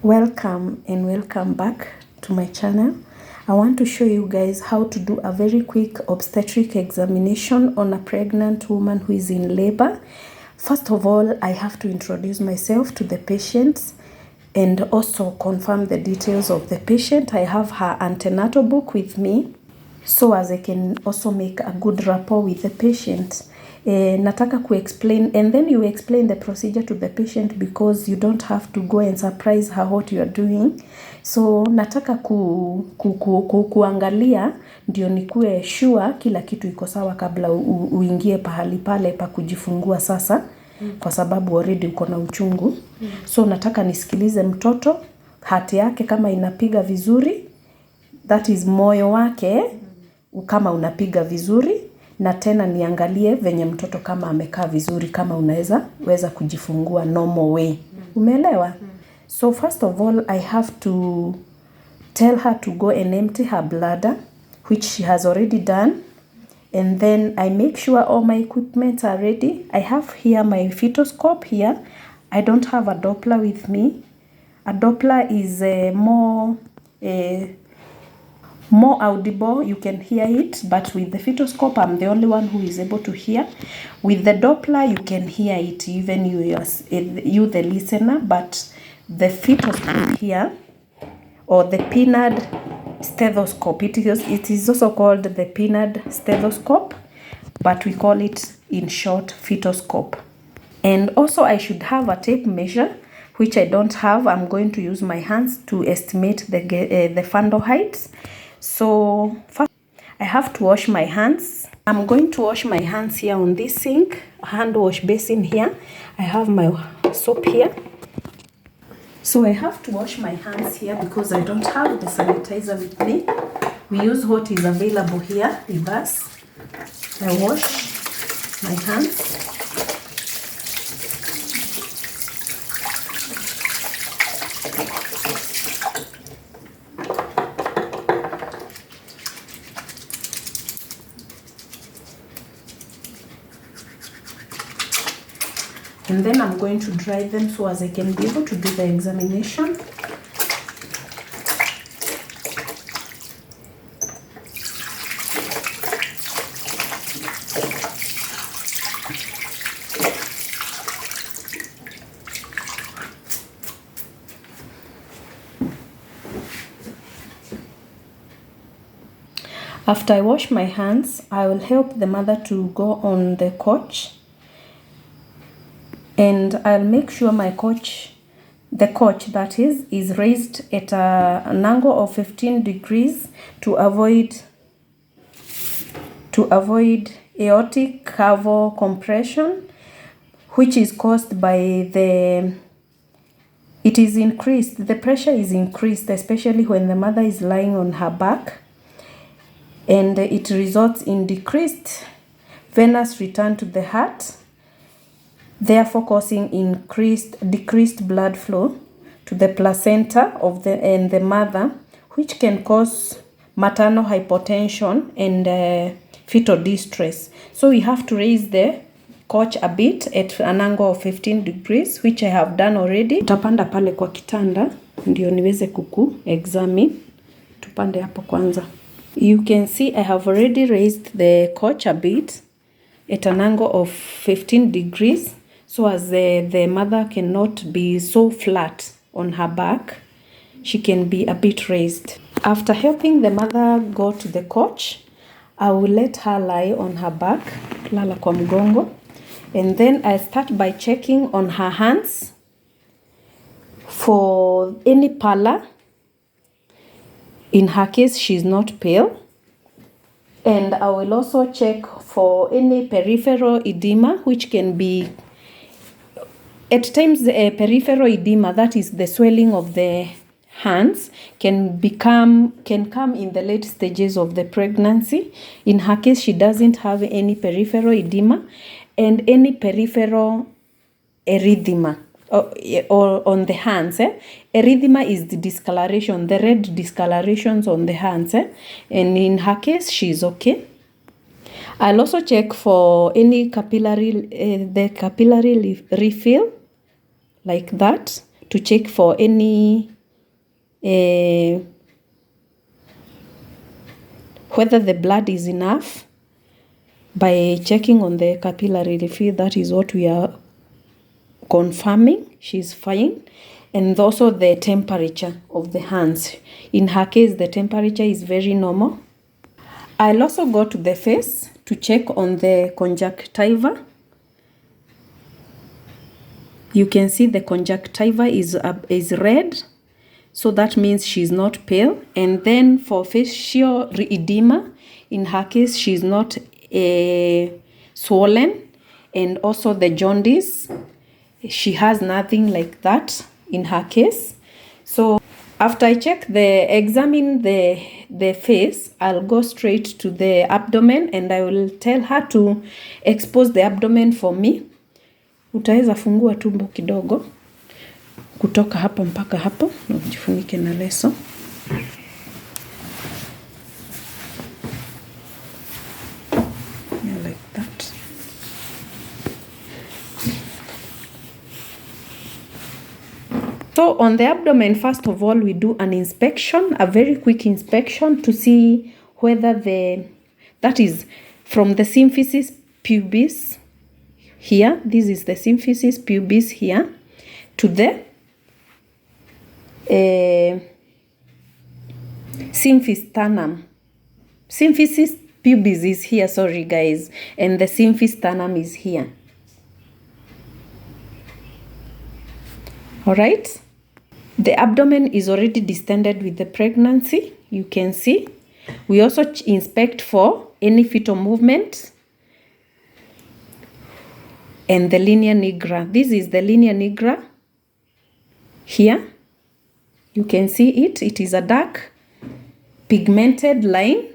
Welcome and welcome back to my channel. I want to show you guys how to do a very quick obstetric examination on a pregnant woman who is in labor. First of all, I have to introduce myself to the patient and also confirm the details of the patient. I have her antenatal book with me so as I can also make a good rapport with the patient. Nataka explain, and then you explain the procedure to the patient because you don't have to go and surprise her what you are doing. So nataka kuangalia ndio nikue sure kila kitu iko sawa kabla uingie pahali pale pa kujifungua sasa, kwa sababu already uko na uchungu. So nataka nisikilize mtoto, hati yake kama inapiga vizuri, that is moyo wake kama unapiga vizuri, na tena niangalie venye mtoto kama amekaa vizuri, kama weza kujifungua normal way. Umeelewa? So first of all, I have to tell her to go and empty her bladder, which she has already done. And then I make sure all my equipment are ready. I have here my fetoscope here. I don't have a Doppler with me. A Doppler is more audible, you can hear it, but with the fetoscope I'm the only one who is able to hear. With the Doppler you can hear it, even you the listener, but the fetoscope here, or the pinad stethoscope, it is also called the pinad stethoscope, but we call it in short fetoscope. And also I should have a tape measure, which I don't have. I'm going to use my hands to estimate the fundal height. So first I have to wash my hands. I'm going to wash my hands here on this sink, hand wash basin here. I have my soap here. So I have to wash my hands here because I don't have the sanitizer with me. We use what is available here with us. I wash my hands. And then I'm going to dry them so as I can be able to do the examination. After I wash my hands, I will help the mother to go on the couch. And I'll make sure my the couch that is raised at an angle of 15 degrees to avoid aortic cavo compression, which is caused by the pressure is increased, especially when the mother is lying on her back, and it results in decreased venous return to the heart, therefore causing decreased blood flow to the placenta and the mother, which can cause maternal hypotension and fetal distress. So we have to raise the couch a bit at an angle of 15 degrees, which I have done already. Utapanda pale kwa kitanda ndio niweze examine. Tupande hapo kwanza. You can see I have already raised the couch a bit at an angle of 15 degrees. So as the mother cannot be so flat on her back, she can be a bit raised. After helping the mother go to the couch, I will let her lie on her back, lala kwa mgongo, and then I start by checking on her hands for any pallor. In her case, she's not pale. And I will also check for any peripheral edema, which can be at times peripheral edema, that is the swelling of the hands, can come in the late stages of the pregnancy. In her case, she doesn't have any peripheral edema and any peripheral erythema or on the hands. Erythema is the discoloration, the red discolorations on the hands. And in her case, she's okay. I'll also check for any capillary refill, like that, to check for any whether the blood is enough by checking on the capillary refill. That is what we are confirming she's fine. And also the temperature of the hands. In her case, the temperature is very normal. I'll also go to the face to check on the conjunctiva. You can see the conjunctiva is red, so that means she's not pale. And then for facial edema, in her case, she's not swollen. And also the jaundice, she has nothing like that in her case. So after I examine the face, I'll go straight to the abdomen and I will tell her to expose the abdomen for me. Utaweza fungua tumbo kidogo kutoka hapo mpaka hapo na ujifunike na leso. Yeah, like that. So on the abdomen, first of all, we do an inspection, a very quick inspection to see whether that is from the symphysis pubis here. This is the symphysis pubis here to the symphysis sternum. Symphysis pubis is here, sorry guys, and the symphysis sternum is here. All right. The abdomen is already distended with the pregnancy. You can see. We also inspect for any fetal movement and the linea nigra. This is the linea nigra here. You can see it. It is a dark pigmented line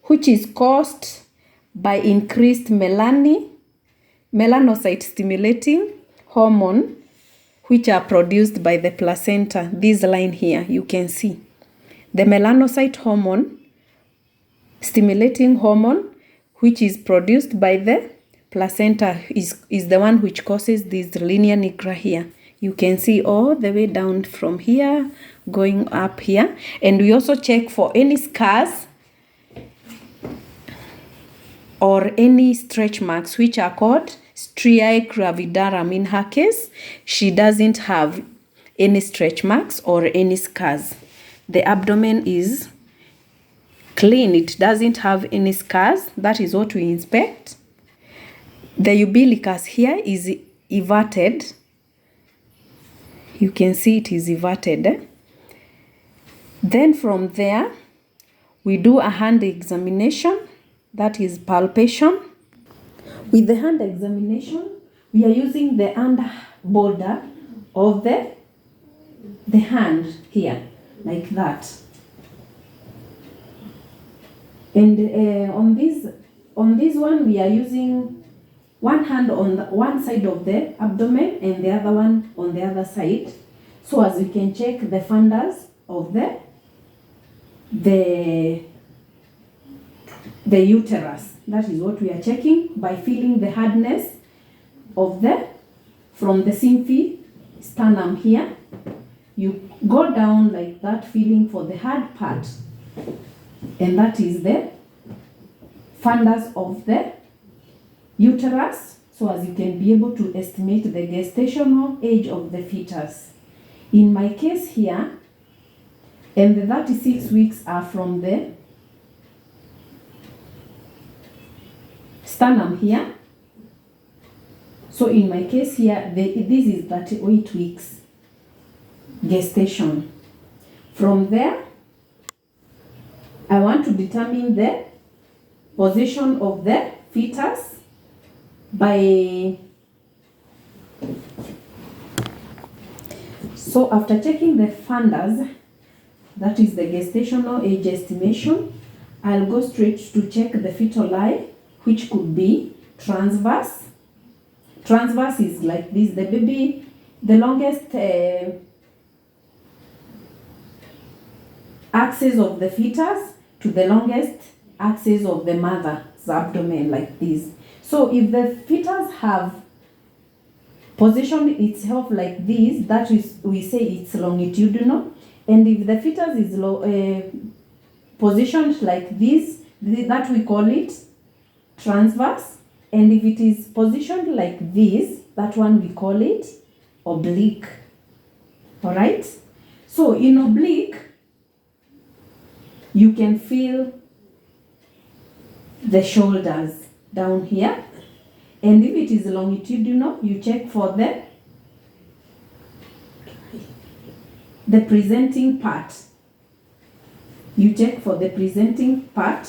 which is caused by increased melanocyte stimulating hormone which are produced by the placenta. This line here, you can see. The melanocyte hormone, stimulating hormone, which is produced by the placenta, is the one which causes this linea nigra here. You can see all the way down from here, going up here. And we also check for any scars or any stretch marks, which are called striae gravidarum. In her case, she doesn't have any stretch marks or any scars. The abdomen is clean. It doesn't have any scars. That is what we inspect. The umbilicus here is everted. You can see it is everted. Then from there, we do a hand examination. That is palpation. With the hand examination, we are using the under border of the hand here, like that. And on this one, we are using one hand on one side of the abdomen and the other one on the other side, so as we can check the fundus of the uterus. That is what we are checking by feeling the hardness of from the symphysis sternum here. You go down like that, feeling for the hard part, and that is the fundus of the uterus, so as you can be able to estimate the gestational age of the fetus. In my case here, and the 36 weeks are from the sternum here. So in my case here, this is 38 weeks gestation. From there, I want to determine the position of the fetus by... So after checking the fundus, that is the gestational age estimation, I'll go straight to check the fetal lie, which could be transverse. Transverse is like this. The baby, the longest axis of the fetus to the longest axis of the mother's abdomen, like this. So if the fetus have position itself like this, that is, we say it's longitudinal. And if the fetus is positioned like this, that we call it transverse. And if it is positioned like this, that one we call it oblique. All right? So in oblique, you can feel the shoulders down here. And if it is longitudinal, you check for the presenting part. You check for the presenting part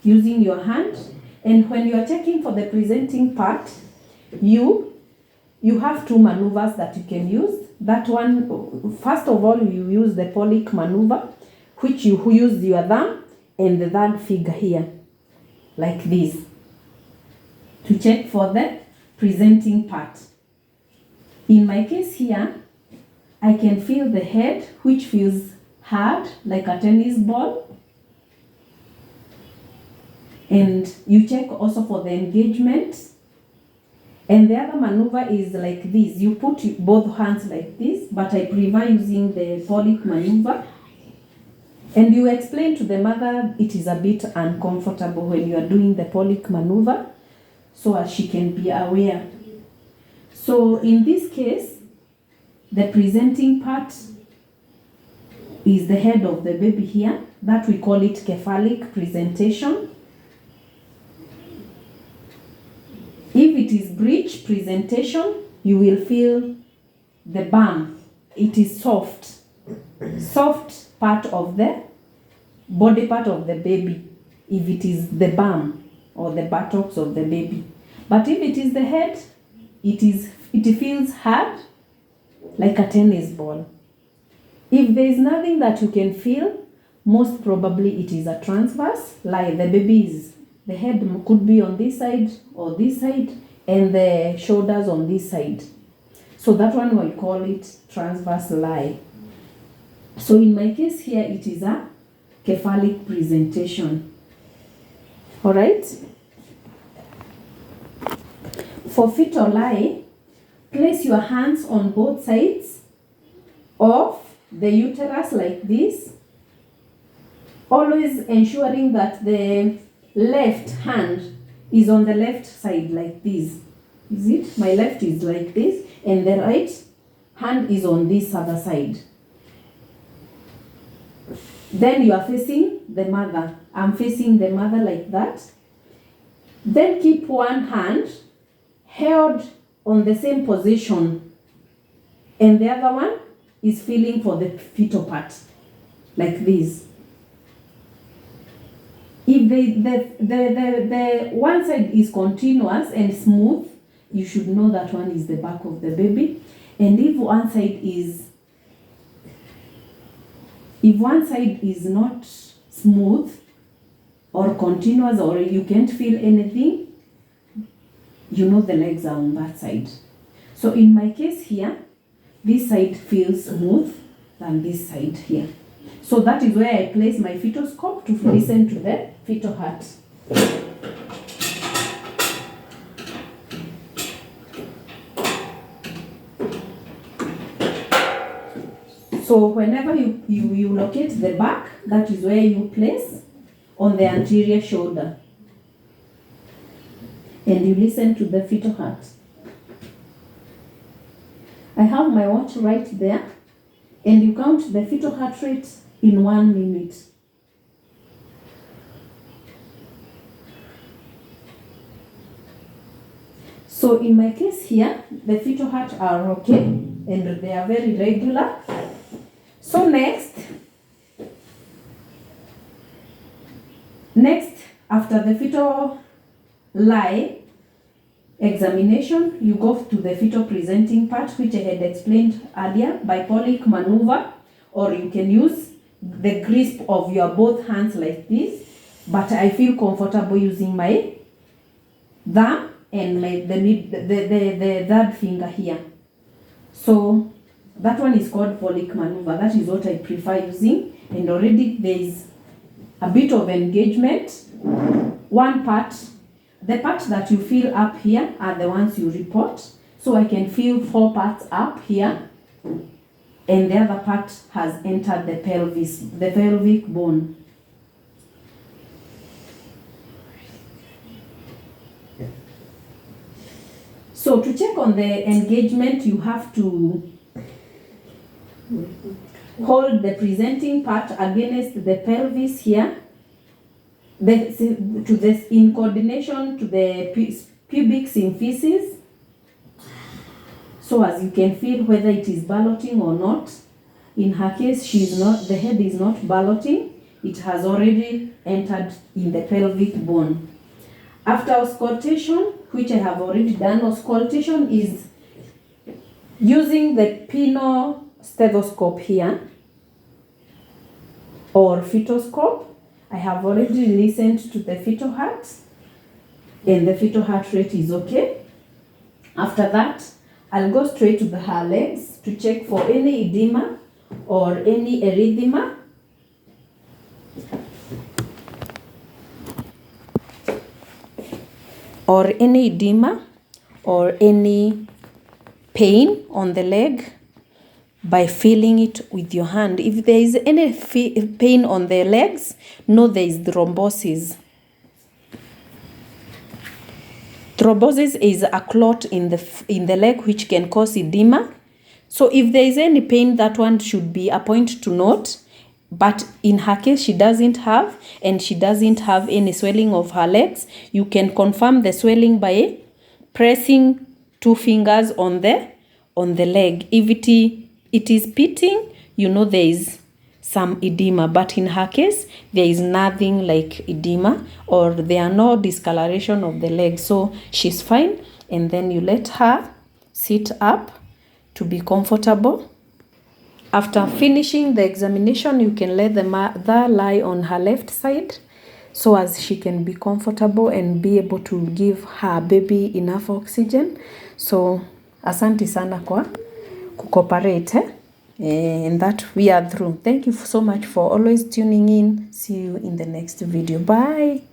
using your hand. And when you are checking for the presenting part, you have two maneuvers that you can use. That one, first of all, you use the Pollock maneuver, which you use your thumb and the third finger here, like this, to check for the presenting part. In my case here, I can feel the head, which feels hard, like a tennis ball. And you check also for the engagement. And the other maneuver is like this. You put both hands like this, but I prefer using the Pollock maneuver. And you explain to the mother it is a bit uncomfortable when you are doing the Pollock maneuver, so as she can be aware. So in this case, the presenting part is the head of the baby here. That we call it cephalic presentation. If it is breech presentation, you will feel the bum. It is soft part of the body part of the baby, if it is the bum or the buttocks of the baby. But if it is the head, it feels hard, like a tennis ball. If there is nothing that you can feel, most probably it is a transverse, like the head could be on this side or this side, and the shoulders on this side. So that one we call it transverse lie. So in my case here, it is a cephalic presentation. All right. For fetal lie, place your hands on both sides of the uterus like this, always ensuring that the left hand is on the left side like this. Is it? My left is like this, and the right hand is on this other side. Then you are facing the mother. I'm facing the mother like that. Then keep one hand held on the same position, and the other one is feeling for the fetal part, like this. If the one side is continuous and smooth, you should know that one is the back of the baby. And if one side is not smooth or continuous, or you can't feel anything, you know the legs are on that side. So in my case here, this side feels smooth than this side here. So that is where I place my fetoscope to listen to the fetal heart. So whenever you locate the back, that is where you place on the anterior shoulder. And you listen to the fetal heart. I have my watch right there, and you count the fetal heart rate in 1 minute. So in my case here, the fetal heart are okay, and they are very regular. So next, after the fetal lie examination, you go to the fetal presenting part, which I had explained earlier, by Pollock maneuver, or you can use the grasp of your both hands like this, but I feel comfortable using my thumb and the third finger here. So that one is called Pollock maneuver. That is what I prefer using, and already there is a bit of engagement. One part, the part that you feel up here are the ones you report. So I can feel 4 parts up here, and the other part has entered the pelvis, the pelvic bone. So to check on the engagement, you have to hold the presenting part against the pelvis here, in coordination to the pubic symphysis, so as you can feel whether it is balloting or not. In her case, the head is not balloting, it has already entered in the pelvic bone. After auscultation, which I have already done, auscultation is using the penile stethoscope here, or fetoscope. I have already listened to the fetal heart, and the fetal heart rate is okay. After that, I'll go straight to her legs to check for any edema or any erythema. Or any edema or any pain on the leg by feeling it with your hand. If there is any pain on the legs, know there is thrombosis. Thrombosis is a clot in the leg which can cause edema. So if there is any pain, that one should be a point to note. But in her case, she doesn't have, and she doesn't have any swelling of her legs. You can confirm the swelling by pressing 2 fingers on the leg. If it is pitting, you know there is some edema. But in her case, there is nothing like edema, or there are no discoloration of the leg. So she's fine. And then you let her sit up to be comfortable. After finishing the examination, you can let the mother lie on her left side so as she can be comfortable and be able to give her baby enough oxygen. So, asante sana kwa cooperate. And that we are through. Thank you so much for always tuning in. See you in the next video. Bye.